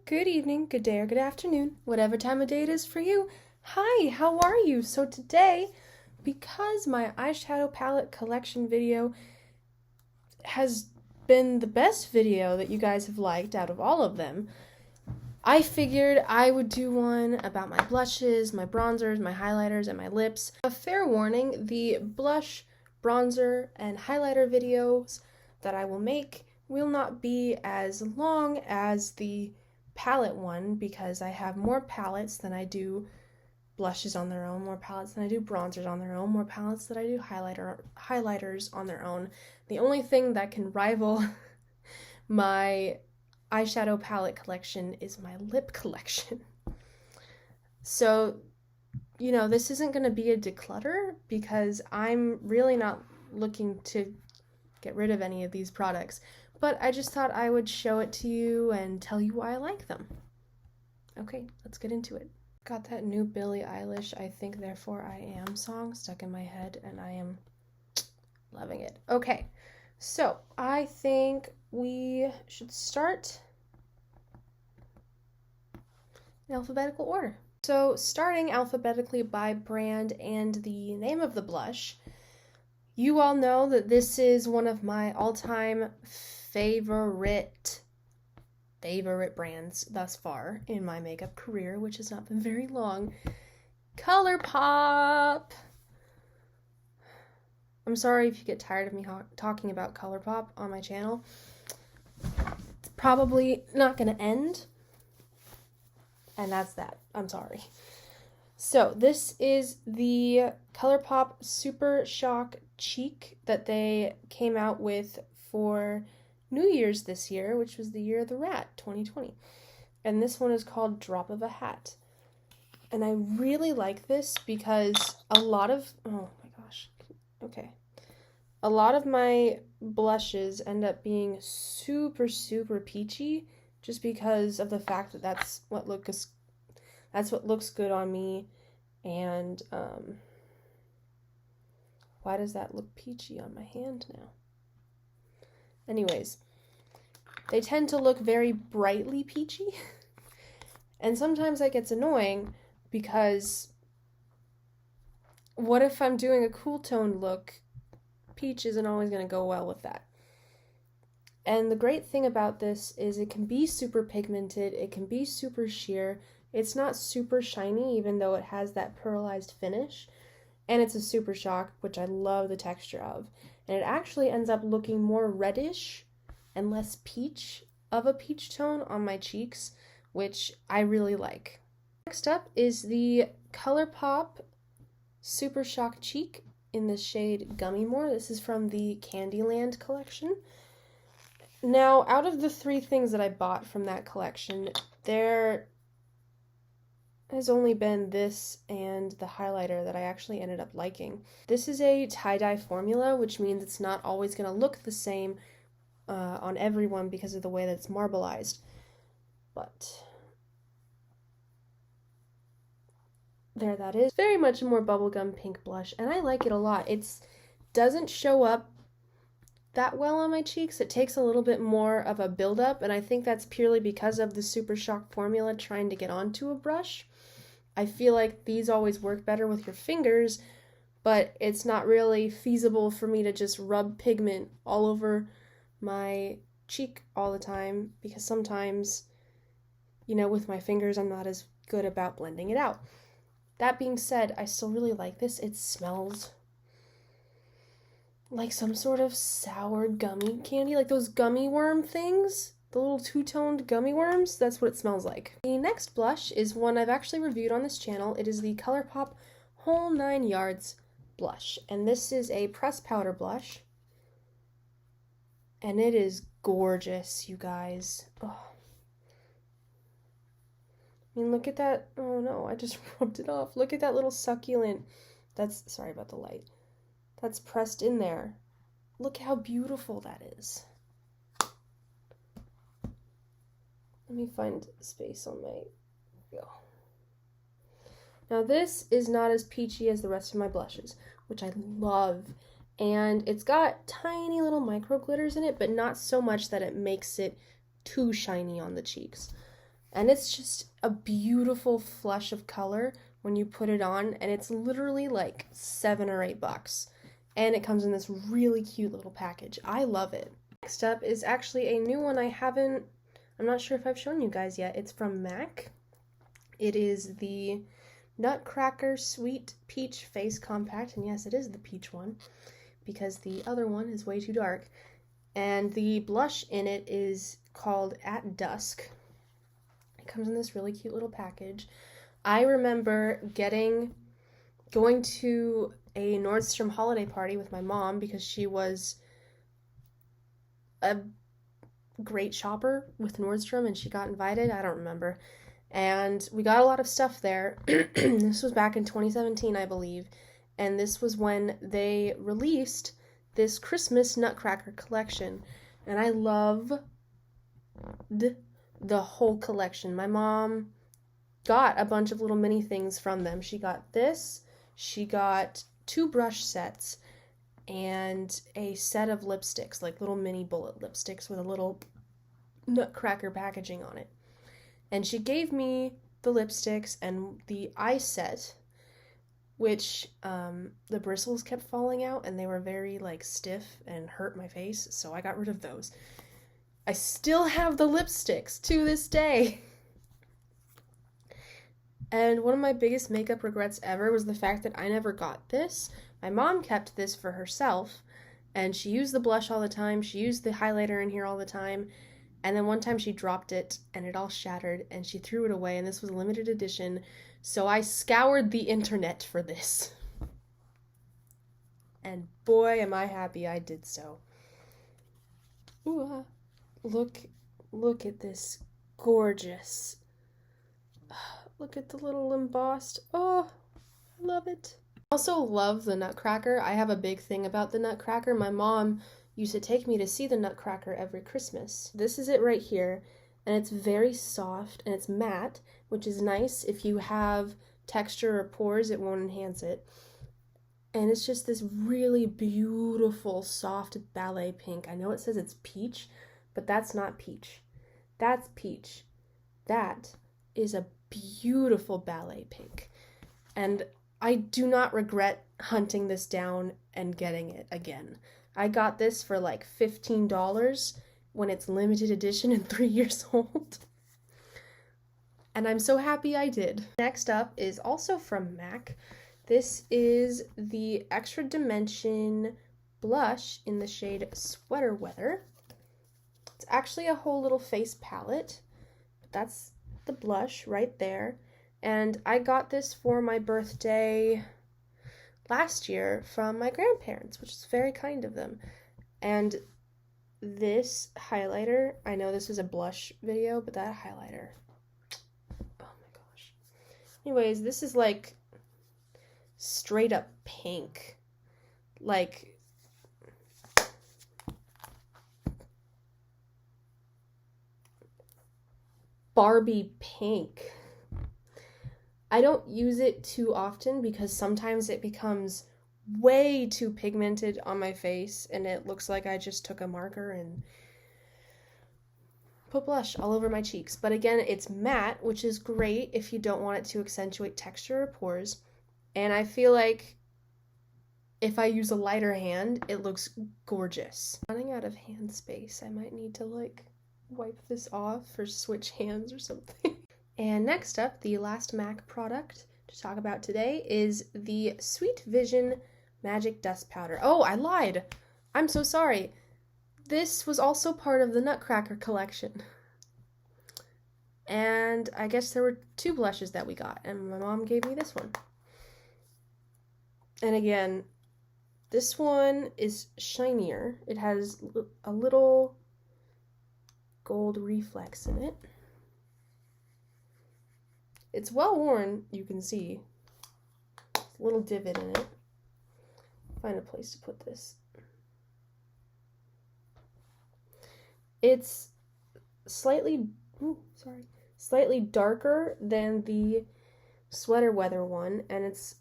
Good evening, good day, or good afternoon, whatever time of day it is for you. Hi, how are you? So today, because my eyeshadow palette collection video has been the best video that you guys have liked out of all of them, I figured I would do one about my blushes, my bronzers, my highlighters, and my lips. A fair warning, the blush, bronzer, and highlighter videos that I will make will not be as long as the palette one because I have more palettes than I do blushes on their own, more palettes than I do bronzers on their own, more palettes than I do highlighters on their own. The only thing that can rival my eyeshadow palette collection is my lip collection. So, this isn't going to be a declutter because I'm really not looking to get rid of any of these products. But I just thought I would show it to you and tell you why I like them. Okay, let's get into it. Got that new Billie Eilish I Think Therefore I Am song stuck in my head and I am loving it. Okay, so I think we should start in alphabetical order. So starting alphabetically by brand and the name of the blush, you all know that this is one of my all-time favorite brands thus far in my makeup career, which has not been very long. ColourPop! I'm sorry if you get tired of me talking about ColourPop on my channel. It's probably not going to end. And that's that. I'm sorry. So this is the ColourPop Super Shock Cheek that they came out with for New Year's this year, which was the year of the rat, 2020. And this one is called Drop of a Hat. And I really like this because a lot of my blushes end up being super, super peachy just because of the fact that that's what looks good on me. And why does that look peachy on my hand now? Anyways, they tend to look very brightly peachy. And sometimes that gets annoying because what if I'm doing a cool toned look? Peach isn't always going to go well with that. And the great thing about this is it can be super pigmented, it can be super sheer, it's not super shiny even though it has that pearlized finish, and it's a super shock, which I love the texture of. And it actually ends up looking more reddish and less peach of a peach tone on my cheeks, which I really like. Next up is the ColourPop Super Shock Cheek in the shade Gummy More. This is from the Candyland collection. Now, out of the 3 things that I bought from that collection, there has only been this and the highlighter that I actually ended up liking. This is a tie-dye formula, which means it's not always going to look the same on everyone because of the way that it's marbleized. But there that is. Very much a more bubblegum pink blush, and I like it a lot. It doesn't show up that well on my cheeks. It takes a little bit more of a build-up, and I think that's purely because of the Super Shock formula trying to get onto a brush. I feel like these always work better with your fingers, but it's not really feasible for me to just rub pigment all over my cheek all the time because sometimes, with my fingers, I'm not as good about blending it out. That being said, I still really like this. It smells like some sort of sour gummy candy, like those gummy worm things. The little two-toned gummy worms, that's what it smells like. The next blush is one I've actually reviewed on this channel. It is the ColourPop Whole 9 Yards blush. And this is a pressed powder blush. And it is gorgeous, you guys. Oh. I mean, look at that. Oh no, I just rubbed it off. Look at that little succulent. Sorry about the light. That's pressed in there. Look how beautiful that is. Let me find space on my, go. Now this is not as peachy as the rest of my blushes, which I love. And it's got tiny little micro glitters in it, but not so much that it makes it too shiny on the cheeks. And it's just a beautiful flush of color when you put it on, and it's literally like $7 or $8. And it comes in this really cute little package. I love it. Next up is actually a new one I'm not sure if I've shown you guys yet. It's from MAC. It is the Nutcracker Sweet Peach Face Compact, and yes, it is the peach one, because the other one is way too dark. And the blush in it is called At Dusk. It comes in this really cute little package. I remember going to a Nordstrom holiday party with my mom because she was a great shopper with Nordstrom and she got invited. I don't remember. And we got a lot of stuff there. This was back in 2017, I believe. And this was when they released this Christmas Nutcracker collection. And I loved the whole collection. My mom got a bunch of little mini things from them. She got this. She got 2 brush sets and a set of lipsticks, like little mini bullet lipsticks with a little Nutcracker packaging on it. And she gave me the lipsticks and the eye set, which the bristles kept falling out and they were very like stiff and hurt my face, so I got rid of those. I still have the lipsticks to this day. And one of my biggest makeup regrets ever was the fact that I never got this. My mom kept this for herself, and she used the blush all the time. She used the highlighter in here all the time. And then one time she dropped it, and it all shattered, and she threw it away, and this was a limited edition. So I scoured the internet for this. And boy, am I happy I did so. Ooh, look at this gorgeous. Look at the little embossed. Oh, I love it. I also love the Nutcracker. I have a big thing about the Nutcracker. My mom used to take me to see the Nutcracker every Christmas. This is it right here, and it's very soft, and it's matte, which is nice. If you have texture or pores, it won't enhance it. And it's just this really beautiful, soft ballet pink. I know it says it's peach, but that's not peach. That's peach. That is a beautiful ballet pink. And I do not regret hunting this down and getting it again. I got this for like $15 when it's limited edition and 3 years old. And I'm so happy I did. Next up is also from MAC. This is the Extra Dimension blush in the shade Sweater Weather. It's actually a whole little face palette. That's the blush right there. And I got this for my birthday last year from my grandparents, which is very kind of them. And this highlighter, I know this is a blush video, but that highlighter, oh my gosh. Anyways, this is like straight up pink. Like Barbie pink. I don't use it too often because sometimes it becomes way too pigmented on my face and it looks like I just took a marker and put blush all over my cheeks. But again, it's matte, which is great if you don't want it to accentuate texture or pores. And I feel like if I use a lighter hand, it looks gorgeous. Running out of hand space, I might need to like wipe this off or switch hands or something. And next up, the last MAC product to talk about today is the Sweet Vision Magic Dust Powder. Oh, I lied. I'm so sorry. This was also part of the Nutcracker collection. And I guess there were 2 blushes that we got, and my mom gave me this one. And again, this one is shinier. It has a little gold reflex in it. It's well worn, you can see. There's a little divot in it. Find a place to put this. It's slightly darker than the Sweater Weather one, and it's,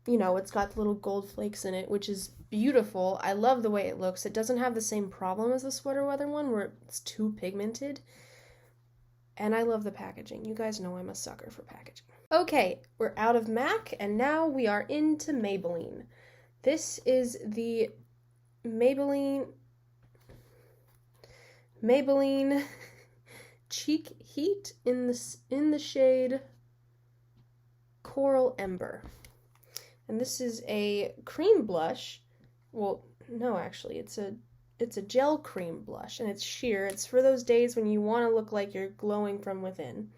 you know, it's got the little gold flakes in it, which is beautiful. I love the way it looks. It doesn't have the same problem as the Sweater Weather one where it's too pigmented. And I love the packaging. You guys know I'm a sucker for packaging. Okay, we're out of MAC, and now we are into Maybelline. This is the Maybelline Cheek Heat in the shade Coral Ember. And this is a cream blush. Well, no, actually, it's a gel cream blush, and it's sheer. It's for those days when you want to look like you're glowing from within.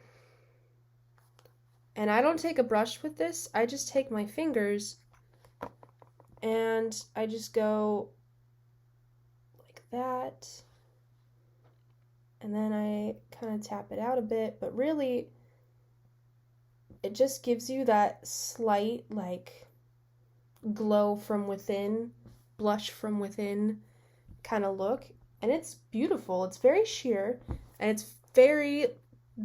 And I don't take a brush with this. I just take my fingers and I just go like that. And then I kind of tap it out a bit, but really it just gives you that slight like glow from within, blush from within kind of look. And it's beautiful. It's very sheer and it's very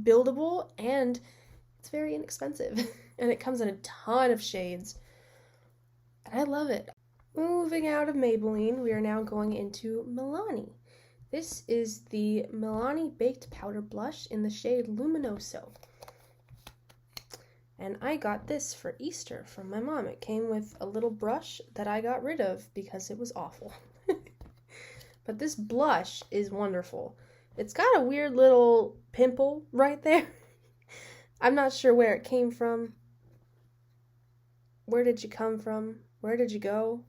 buildable and it's very inexpensive. And it comes in a ton of shades. And I love it. Moving out of Maybelline, we are now going into Milani. This is the Milani Baked Powder Blush in the shade Luminoso. And I got this for Easter from my mom. It came with a little brush that I got rid of because it was awful. But this blush is wonderful. It's got a weird little pimple right there. I'm not sure where it came from. Where did you come from? Where did you go?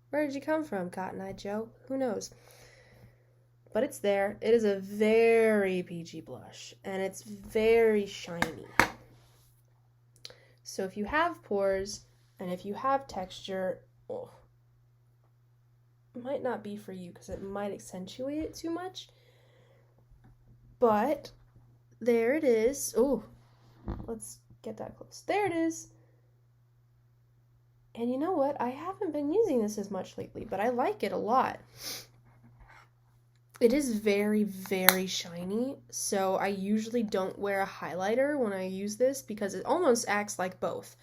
Where did you come from, Cotton Eye Joe? Who knows? But it's there. It is a very peachy blush, and it's very shiny. So if you have pores, and if you have texture, oh, it might not be for you because it might accentuate it too much. But there it is. Oh, let's get that close. There it is. And you know what? I haven't been using this as much lately, but I like it a lot. It is very, very shiny, so I usually don't wear a highlighter when I use this because it almost acts like both.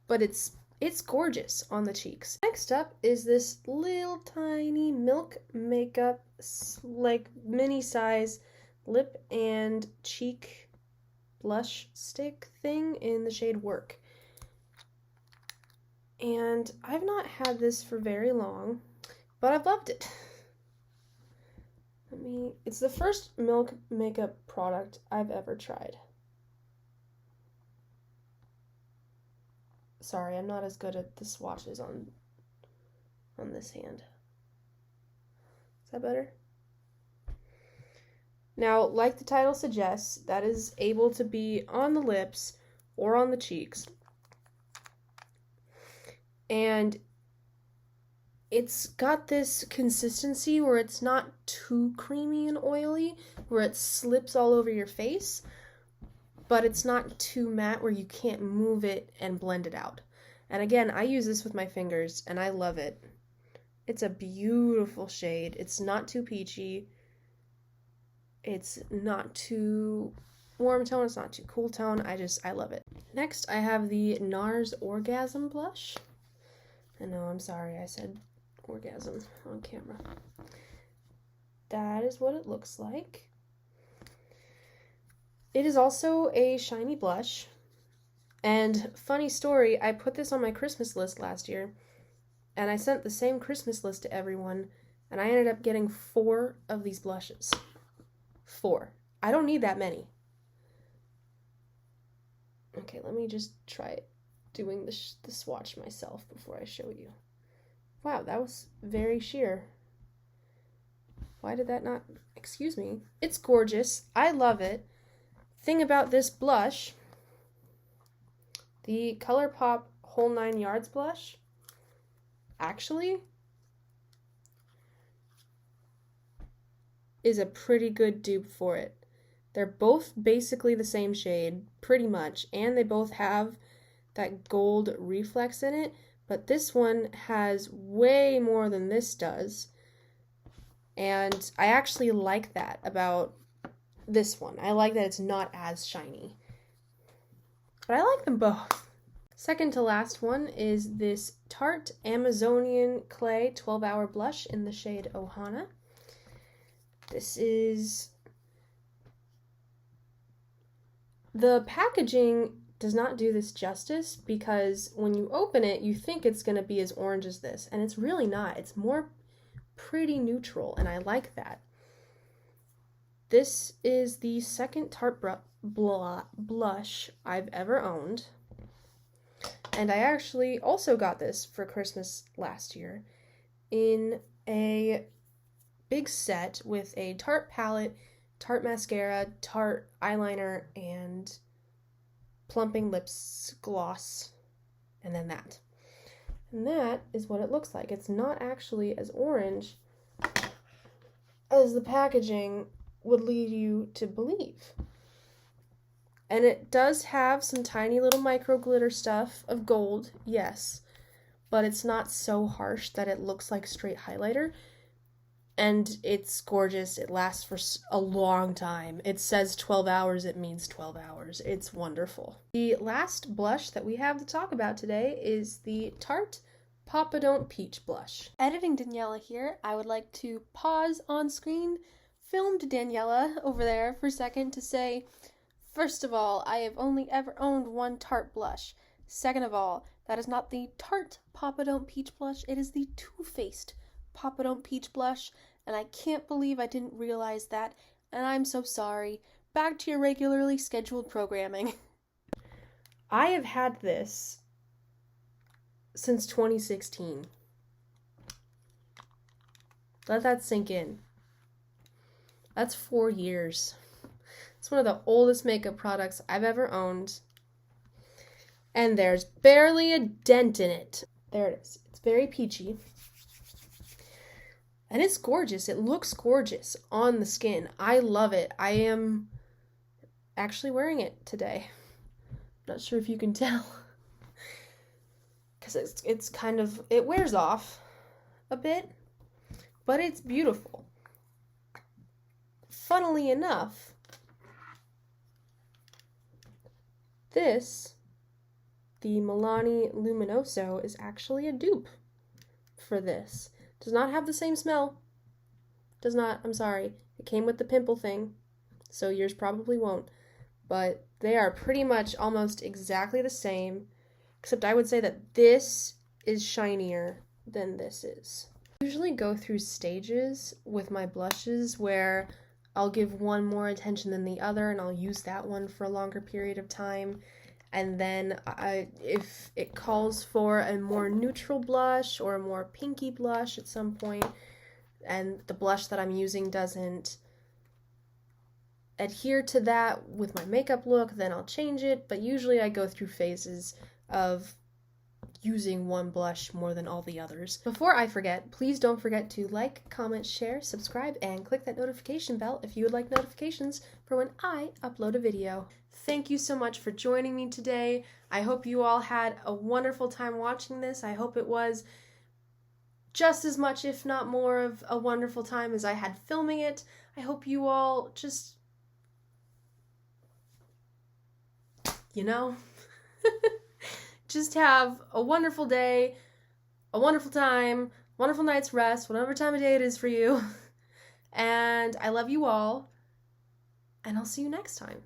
But it's gorgeous on the cheeks. Next up is this little tiny Milk Makeup, like mini size lip and cheek blush stick thing in the shade Work. And I've not had this for very long, but I've loved it. It's the first Milk Makeup product I've ever tried. Sorry, I'm not as good at the swatches on this hand. Is that better? Now, like the title suggests, that is able to be on the lips or on the cheeks. And it's got this consistency where it's not too creamy and oily, where it slips all over your face, but it's not too matte where you can't move it and blend it out. And again, I use this with my fingers, and I love it. It's a beautiful shade. It's not too peachy. It's not too warm tone. It's not too cool tone. I love it. Next, I have the NARS Orgasm Blush. I know, I'm sorry, I said orgasm on camera. That is what it looks like. It is also a shiny blush. And funny story, I put this on my Christmas list last year, and I sent the same Christmas list to everyone, and I ended up getting 4 of these blushes. 4. I don't need that many. Okay, let me just try it. Doing the swatch myself before I show you. Wow, that was very sheer. Why did that not... Excuse me. It's gorgeous. I love it. Thing about this blush, the ColourPop Whole 9 Yards blush, actually is a pretty good dupe for it. They're both basically the same shade, pretty much, and they both have that gold reflex in it, but this one has way more than this does, and I actually like that about this one. I like that it's not as shiny, but I like them both. Second to last one is this Tarte Amazonian Clay 12-Hour Blush in the shade Ohana. This is The packaging does not do this justice because when you open it, you think it's going to be as orange as this, and it's really not. It's more pretty neutral, and I like that. This is the second Tarte blush I've ever owned, and I actually also got this for Christmas last year in a big set with a Tarte palette, Tarte mascara, Tarte eyeliner, and plumping lips gloss, and then that. And that is what it looks like. It's not actually as orange as the packaging would lead you to believe. And it does have some tiny little micro glitter stuff of gold, yes, but it's not so harsh that it looks like straight highlighter. And it's gorgeous. It lasts for a long time. It says 12 hours, it means 12 hours. It's wonderful. The last blush that we have to talk about today is the Tarte Papa Don't Peach blush. Editing Daniela here, I would like to pause on screen, filmed Daniela over there for a second to say, first of all, I have only ever owned one Tarte blush. Second of all, that is not the Tarte Papa Don't Peach blush, it is the Too Faced Papa Don't Peach blush, and I can't believe I didn't realize that, and I'm so sorry. Back to your regularly scheduled programming. I have had this since 2016. Let that sink in. That's 4 years. It's one of the oldest makeup products I've ever owned. And there's barely a dent in it. There it is. It's very peachy. And it's gorgeous. It looks gorgeous on the skin. I love it. I am actually wearing it today. Not sure if you can tell. Because it's kind of, it wears off a bit, but it's beautiful. Funnily enough, this, the Milani Luminoso, is actually a dupe for this. Does not have the same smell. Does not, I'm sorry. It came with the pimple thing, so yours probably won't. But they are pretty much almost exactly the same, except I would say that this is shinier than this is. I usually go through stages with my blushes where I'll give one more attention than the other, and I'll use that one for a longer period of time. And then if it calls for a more neutral blush or a more pinky blush at some point, and the blush that I'm using doesn't adhere to that with my makeup look, then I'll change it. But usually I go through phases of using one blush more than all the others. Before I forget, please don't forget to like, comment, share, subscribe, and click that notification bell if you would like notifications for when I upload a video. Thank you so much for joining me today. I hope you all had a wonderful time watching this. I hope it was just as much, if not more, of a wonderful time as I had filming it. I hope you all just, just have a wonderful day, a wonderful time, wonderful night's rest, whatever time of day it is for you. And I love you all, and I'll see you next time.